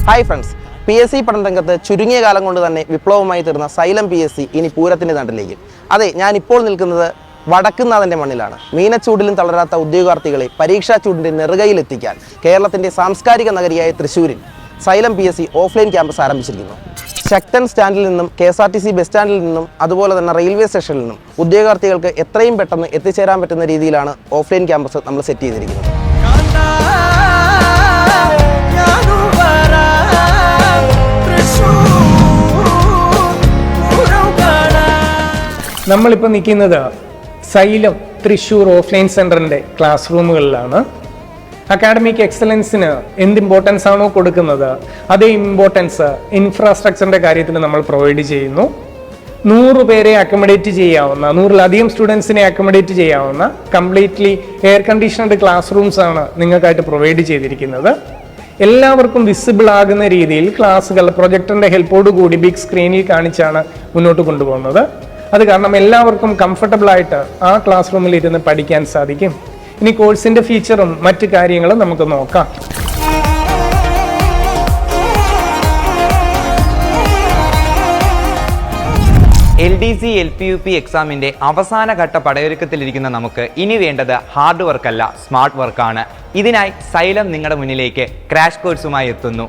Hi friends, PSC പഠനരംഗത്ത് ചുരുങ്ങിയ കാലം കൊണ്ട് തന്നെ വിപ്ലവമായി തീർന്ന സൈലം PSC ഇനി പൂരത്തിൻ്റെ നാട്ടിലേക്ക്. അതെ, ഞാൻ ഇപ്പോൾ നിൽക്കുന്നത് വടക്കുന്നാഥൻ്റെ മണ്ണിലാണ്. മീനച്ചൂടിലും തളരാത്ത ഉദ്യോഗാർത്ഥികളെ പരീക്ഷാ ചൂടിൻ്റെ നെറുകയിലെത്തിക്കാൻ കേരളത്തിൻ്റെ സാംസ്കാരിക നഗരിയായ തൃശ്ശൂരിൽ സൈലം PSC ഓഫ്ലൈൻ ക്യാമ്പസ് ആരംഭിച്ചിരിക്കുന്നു. ശക്തൻ സ്റ്റാൻഡിൽ നിന്നും KSRTC ബസ് സ്റ്റാൻഡിൽ നിന്നും അതുപോലെ തന്നെ റെയിൽവേ സ്റ്റേഷനിൽ നിന്നും ഉദ്യോഗാർത്ഥികൾക്ക് എത്രയും പെട്ടെന്ന് എത്തിച്ചേരാൻ പറ്റുന്ന രീതിയിലാണ് ഓഫ്ലൈൻ ക്യാമ്പസ് നമ്മൾ സെറ്റ് ചെയ്തിരിക്കുന്നത്. നമ്മളിപ്പോൾ നിൽക്കുന്നത് സൈലം തൃശ്ശൂർ ഓഫ്ലൈൻ സെൻറ്ററിൻ്റെ ക്ലാസ് റൂമുകളിലാണ്. അക്കാഡമിക് എക്സലൻസിന് എന്ത് ഇമ്പോർട്ടൻസ് ആണോ കൊടുക്കുന്നത് അതേ ഇമ്പോർട്ടൻസ് ഇൻഫ്രാസ്ട്രക്ചറിൻ്റെ കാര്യത്തിൽ നമ്മൾ പ്രൊവൈഡ് ചെയ്യുന്നു. 100 പേരെ അക്കോമഡേറ്റ് ചെയ്യാവുന്ന, 100-ലധികം സ്റ്റുഡൻസിനെ അക്കോമഡേറ്റ് ചെയ്യാവുന്ന കംപ്ലീറ്റ്ലി എയർ കണ്ടീഷണഡ് ക്ലാസ് റൂംസ് ആണ് നിങ്ങൾക്കായിട്ട് പ്രൊവൈഡ് ചെയ്തിരിക്കുന്നത്. എല്ലാവർക്കും വിസിബിൾ ആകുന്ന രീതിയിൽ ക്ലാസ്സുകൾ പ്രൊജക്ടറിൻ്റെ ഹെൽപ്പോട് കൂടി ബിഗ് സ്ക്രീനിൽ കാണിച്ചാണ് മുന്നോട്ട് കൊണ്ടുപോകുന്നത്. അത് കാരണം എല്ലാവർക്കും കംഫർട്ടബിൾ ആയിട്ട് ആ ക്ലാസ് റൂമിൽ ഇരുന്ന് പഠിക്കാൻ സാധിക്കും. ഇനി കോഴ്സിന്റെ ഫീച്ചറും മറ്റു കാര്യങ്ങളും നമുക്ക് നോക്കാം. LDC LPUP എക്സാമിൻ്റെ അവസാന ഘട്ട പടയൊരുക്കത്തിലിരിക്കുന്ന നമുക്ക് ഇനി വേണ്ടത് ഹാർഡ് വർക്കല്ല, സ്മാർട്ട് വർക്കാണ്. ഇതിനായി സൈലം നിങ്ങളുടെ മുന്നിലേക്ക് ക്രാഷ് കോഴ്സുമായി എത്തുന്നു.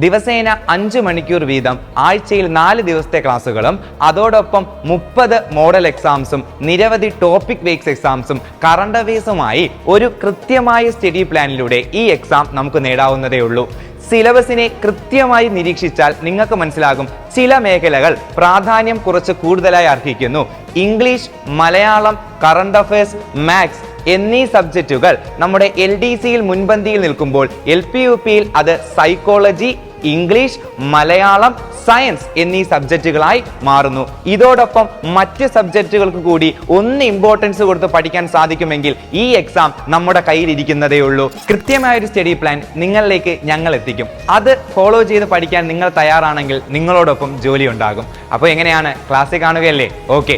ദിവസേന 5 മണിക്കൂർ വീതം ആഴ്ചയിൽ 4 ദിവസത്തെ ക്ലാസ്സുകളും അതോടൊപ്പം 30 മോഡൽ എക്സാംസും നിരവധി ടോപ്പിക് ബേസ്ഡ് എക്സാംസും കറണ്ട് അഫയേഴ്സുമായി ഒരു കൃത്യമായ സ്റ്റഡി പ്ലാനിലൂടെ ഈ എക്സാം നമുക്ക് നേടാവുന്നതേ ഉള്ളൂ. സിലബസിനെ കൃത്യമായി നിരീക്ഷിച്ചാൽ നിങ്ങൾക്ക് മനസ്സിലാകും ചില മേഖലകൾ പ്രാധാന്യം കുറച്ച് കൂടുതലായി അർഹിക്കുന്നു. English, Malayalam, current affairs, maths എന്നീ സബ്ജക്റ്റുകൾ നമ്മുടെ LDCയിൽ മുൻപന്തിയിൽ നിൽക്കുമ്പോൾ LPUPയിൽ അത് സൈക്കോളജി, ഇംഗ്ലീഷ്, മലയാളം, സയൻസ് എന്നീ സബ്ജക്റ്റുകളായി മാറുന്നു. ഇതോടൊപ്പം മറ്റ് സബ്ജക്റ്റുകൾക്ക് കൂടി ഒന്ന് ഇമ്പോർട്ടൻസ് കൊടുത്ത് പഠിക്കാൻ സാധിക്കുമെങ്കിൽ ഈ എക്സാം നമ്മുടെ കയ്യിലിരിക്കുന്നതേ ഉള്ളൂ. കൃത്യമായൊരു സ്റ്റഡി പ്ലാൻ നിങ്ങളിലേക്ക് ഞങ്ങൾ എത്തിക്കും. അത് ഫോളോ ചെയ്ത് പഠിക്കാൻ നിങ്ങൾ തയ്യാറാണെങ്കിൽ നിങ്ങളോടൊപ്പം ജോലി ഉണ്ടാകും. അപ്പോൾ എങ്ങനെയാണ്, ക്ലാസ്സിൽ കാണുകയല്ലേ? ഓക്കെ.